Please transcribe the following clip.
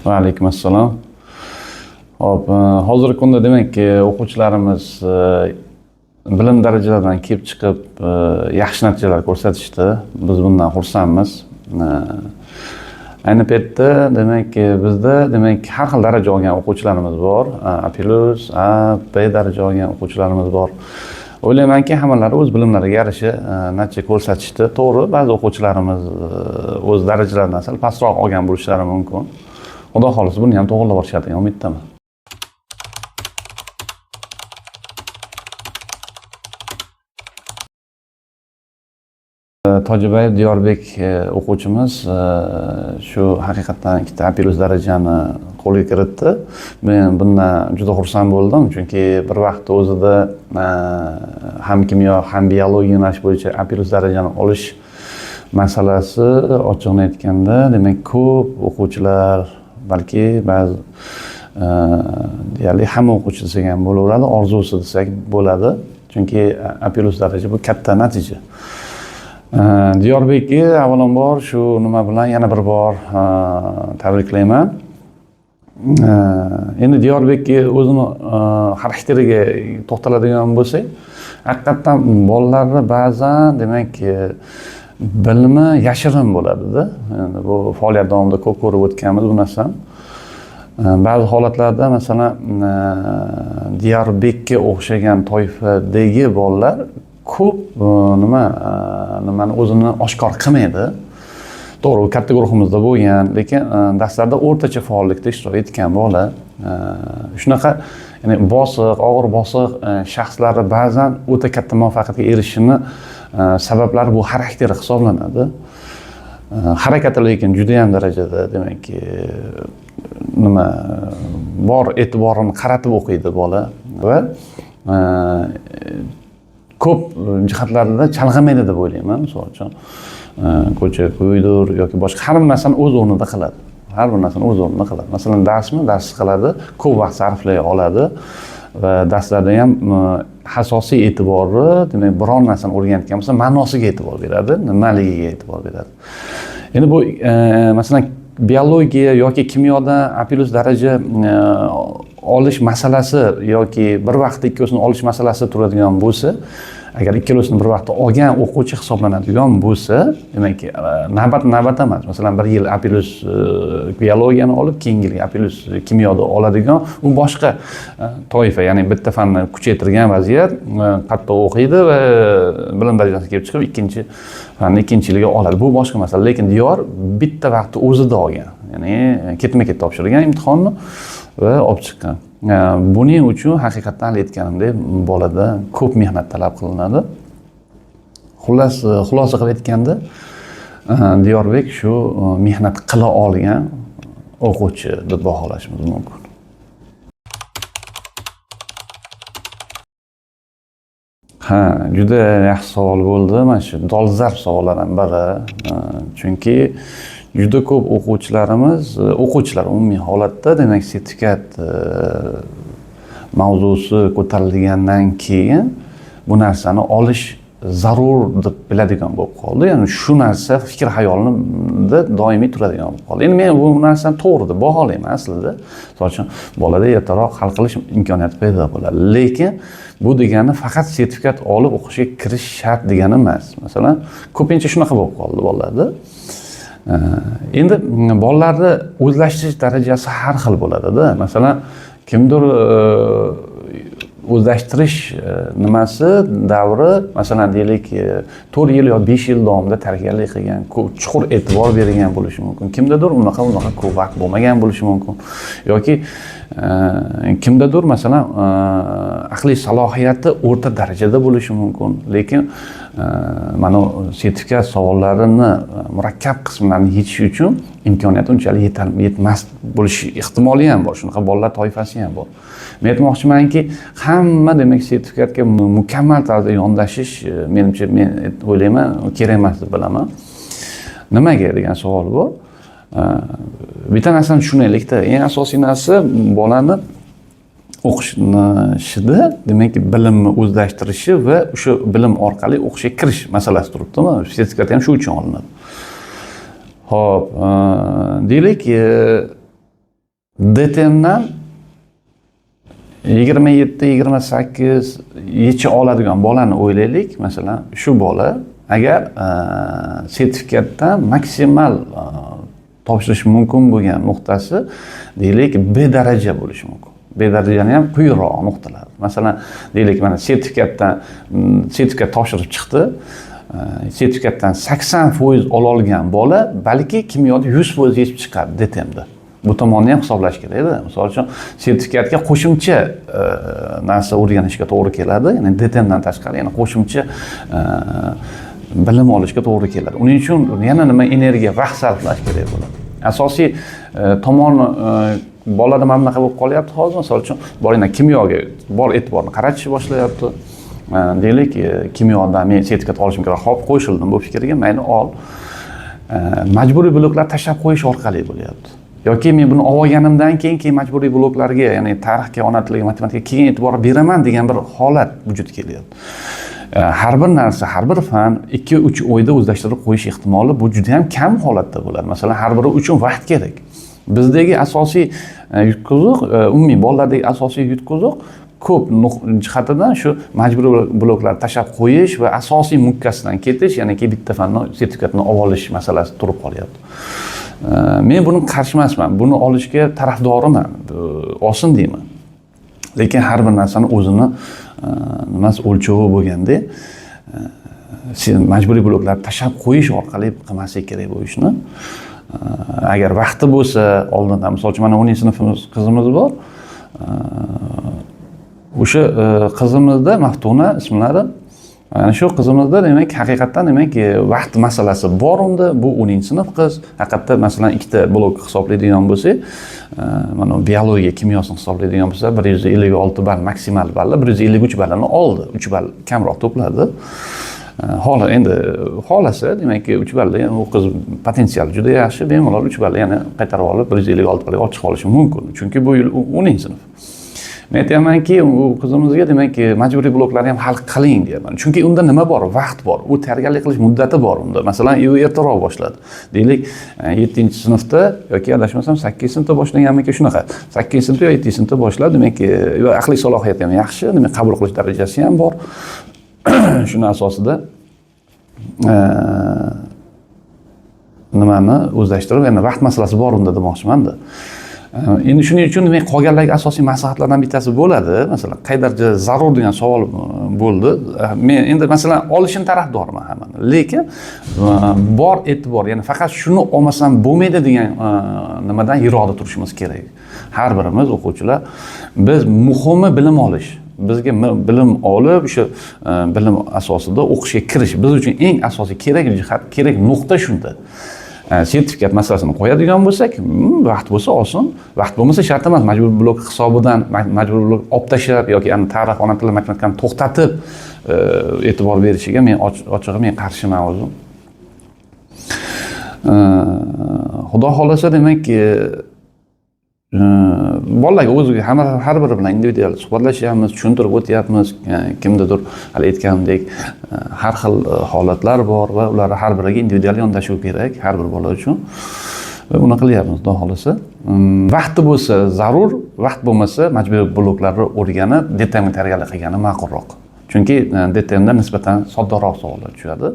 Va alaykum assalom. Hop, hozirgi kunda demakki o'quvchilarimiz bilim darajalaridan kelib chiqib, yaxshi natijalar ko'rsatishdi. Biz bundan xursandmiz. Ayni paytda demakki bizda har xil daraja olgan o'quvchilarimiz bor. A+, A, B daraja olgan o'quvchilarimiz bor. O'ylaymanki, hammalari o'z bilimlariga yarasha natija ko'rsatishdi. To'g'ri, ba'zi o'quvchilarimiz o'z darajalaridan sal pastroq olgan bo'lishlari mumkin. Xudo xolisa buni ham to'g'rilab borishadi degan umiddaman. Tojibayev Diyorbek o'quvchimiz shu haqiqatdan ikkita A+ darajani qo'lga kiritdi. Men bundan juda xursand bo'ldim, chunki bir vaqt o'zida ham kimyo, ham biologiya yo'nalish bo'yicha A+ darajani olish masalasi ochiqni aytganda, demak ko'p o'quvchilar, balki ba'zi deyarli hamma o'quvchi desak ham bo'laveradi, orzusi desak bo'ladi. Chunki A+ daraja bu katta natija. Diyorbekni avvalambor shu nima bilan yana bir bor tabriklayman. Endi Diyorbekni o'zini xarakteriga to'xtaladigan bo'lsak, haqiqatdan bolalarni ba'zan demak bilimi yashirin bo'ladi-da. Endi bu faoliyat davomida ko'p ko'rib o'tganmiz bu narsani. Ba'zi holatlarda masalan Diyorbekka o'xshagan toifadagi bolalar ko'p nimani o'zini oshkor qilmaydi. To'g'ri, katta guruhimizda bo'lgan, lekin darslarda o'rtacha faollikda ishtirok etgan bola, shunaqa ya'ni og'ir bosiq shaxslari ba'zan o'ta katta muvaffaqiyatga erishishini sabablari bu xarakteri hisoblanadi. Harakati lekin juda ham darajada demakki bor e'tiborini qaratib o'qiydi bola va ko'p jihatlarida chalg'imaydi deb o'ylayman. Misol uchun ko'cha ko'ydir yoki boshqa har bir narsani o'z o'rnida qiladi. Masalan, dars qiladi, ko'p vaqt sarflay oladi va darslarda ham asosiy e'tibori, demak, biror narsani o'rganayotgan bo'lsa, ma'nosiga e'tibor beradi, nimaligiga e'tibor beradi. Endi bu masalan biologiya yoki kimyoda A+ daraja olish masalasi yoki bir vaqtda ikkalasini olish masalasi turadigan bo'lsa, agar ikkalasini bir vaqtda olgan o'quvchi hisoblanadigan bo'lsa, demak navbat emas. Masalan, bir yil A+ biologiyani olib, keyingi yil A+ kimyoda oladigan u boshqa toifa, ya'ni bitta fanni kuchaytirgan vaziyat, qattiq o'qiydi va bilim darajasiga kelib chiqib ikkinchi fanni ikkinchi yiliga oladi. Bu boshqa masala. Lekin Diyor bitta vaqtda o'zida olgan. Ya'ni ketma-ket topshirgan imtihonni va olib chiqqan. Buning uchun haqiqatdan aytganimdek bolada ko'p mehnat talab qilinadi. Xullas, xulosa qilib aytganda, Diyorbek shu mehnat qila olgan o'quvchi deb baholashimiz mumkin. Juda yaxshi savol bo'ldi. Mana shu dolzarb savollardan biri. Chunki juda ko'p o'quvchilar umumiy holatda demak sertifikat mavzusi ko'tarilgandan keyin bu narsani olish zarur deb biladigan bo'lib qoldi. Ya'ni shu narsa fikr xayolimda doimiy turadigan bo'lib qoldi. Endi men bu narsani to'g'ri deb baholayman aslida. Misol uchun bolada ertaroq hal qilish imkoniyati paydo bo'ladi. Lekin bu degani faqat sertifikat olib o'qishga kirish shart degani emas. Masalan, ko'pincha shunaqa bo'lib qoldi bolalarda. Endi bolalarni o'zlashtirish darajasi har xil bo'ladi-da. Masalan, kimdir o'zlashtirish nimasi davri, masalan deylik 4 yil yo 5 yil davomida tarbiyalik qilgan, chuqur e'tibor bergan bo'lishi mumkin. Kimdadir unaqa ko'p vaqt bo'lmagan bo'lishi mumkin. Yoki kimdadir masalan aqliy salohiyati o'rta darajada bo'lishi mumkin. Lekin mana sertifikat savollarini murakkab qismlarini yechish uchun imkoniyat unchalik yetmas bo'lish ehtimoli ham bor. Shunaqa bolalar toifasi ham bor. Men aytmoqchimanki, hamma demak sertifikatga mukammal tarzda yondashish menimcha men o'ylayman kerak emas deb bilaman. Nimaga degan savol bu. Bitta narsani tushunaylik-da. Eng asosiy narsa bolani o'qishida demak bilimni o'zlashtirishi va o'sha bilim orqali o'qishga kirish masalasi turibdimi? Sertifikat ham shu uchun olinadi. Xo'p, deylik DTMdan 27-28 yecha oladigan bolani o'ylaylik. Masalan, shu bola agar sertifikatdan maksimal topshirish mumkin bo'lgan nuqtasi deylik B daraja bo'lishi mumkin. B darajani ham quyiroq nuqtalar. Masalan, deylik mana sertifikat topshirib chiqdi. Sertifikatdan 80% ola olgan bola balki kimyoda 100% yetib chiqadi DTMda. Bu tomonni ham hisoblash kerak-da. Misol uchun sertifikatga qo'shimcha narsa o'rganishga to'g'ri keladi. Ya'ni DTMdan tashqari yana qo'shimcha bilim olishga to'g'ri keladi. Uning uchun yana nima energiya, vaqt sarflash kerak bo'ladi. Asosiy tomoni bolada mana bunaqa bo'lib qolyapti hozir. Misol uchun bolani kimyoga bor e'tiborni qaratishni boshlayapti. Deylik, kimyodan men sertifikat olishim kerak. Xo'p, qo'shildim bu fikrga, mayli ol. Majburiy bloklar tashlab qo'yish orqali bo'lyapti. Yoki men buni olganimdan keyin majburiy bloklarga, ya'ni tarixga, ona tiliga, matematikaga keyin e'tibor beraman degan bir holat vujudga kelyapti. Har bir narsa, har bir fan 2-3 oyda o'zlashtirib qo'yish ehtimoli bu juda ham kam holatda bo'ladi. Masalan, har biri uchun vaqt kerak. Bizdagi asosiy yutqizuq, umumiy bolalardagi asosiy yutqizuq ko'p jihatidan shu majburiy bloklarni tashlab qo'yish va asosiy mukkasidan ketish, ya'ni bitta fandan sertifikatni olib olish masalasi turib qolyapti. Men buni qarshi emasman. Buni olishga tarafdoriman. Olsin deyman. Lekin har bir narsani o'zini nimasi o'lchovi bo'lganda majburiy bloklarni tashlab qo'yish orqali qilmaslik kerak bu ishni. Agar vaqti bo'lsa, oldindan, misol uchun mana 10-sinfimiz qizimiz bor. O'sha qizimizda Maftuna ismlari. Ana shu qizimizda demak haqiqatan vaqt masalasi bor unda. Bu 10-sinf qiz. Haqiqatda masalan ikkita blok hisoblaydigan bo'lsak, mana biologiya, kimyosini hisoblaydigan bo'lsa 156 ball maksimal ball, 153 ballini oldi. 3 ball kamroq to'pladi. Endi xolasa demak 3 ballda u qiz potensiali juda yaxshi, bemalol 3 ball yana qaytarib olib 156 ballga olib chiqa olishi mumkin. Chunki bu yil 10-sinf. Men aytamanki, u qizimizga demak majburiy bloklarni ham hal qiling deyman. Chunki unda nima bor? Vaqt bor. U tayyorgarlik qilish muddati bor unda. Masalan, u ertaroq boshladi. Deylik, 7-sinfda yoki adashmasam 8-sinfda boshlaganmi-ki shunaqa. 8-sinfda yo 7-sinfda boshladi. Demak, aqliy salohiyati ham yaxshi, demak qabul qilish darajasi ham bor. Shuni asosida nimani o'zlashtirib, yana vaqt masalasi bor unda demoqchiman-da. Endi shuning uchun demak qolganlarga asosiy maslahatlardan bittasi bo'ladi. Masalan, qay darajada zarur degan savol bo'ldi. Men endi masalan olishini tarafdorman hammani. Lekin bor e'tibor, ya'ni faqat shuni olmasam bo'lmaydi degan nimadan yiroqda turishimiz kerak. Har birimiz o'quvchilar biz muhimi bilim olish. Bizga bilim olib, o'sha bilim asosida o'qishga kirish biz uchun eng asosiy kerak jihat, kerak nuqta shunda. Sertifikat masalasini qo'yadigan bo'lsak, vaqt bo'lsa olsin, vaqt bo'lmasa shart emas, majburiy blok hisobidan majburiy blok olib tashlab yoki tarix, ona tili, matematikani to'xtatib e'tibor berishiga men ochig'i men qarshiman o'zim. Xudo xolasa demak bolalarga o'ziga har biri bilan individual suhbatlashyapmiz, tushuntirib o'tyapmiz. Kimdadir hali aytganimdek har xil holatlar bor va ular har biriga individual yondashuv kerak har bir bola uchun. Va buni qilyapmiz, xudo xolasa. Vaqti bo'lsa zarur, vaqt bo'lmasa majburiy bloklarni o'rganib, DTMga tayyorgarlik qilgani ma'qulroq. Chunki DTMda nisbatan soddaroq savollar tushadi.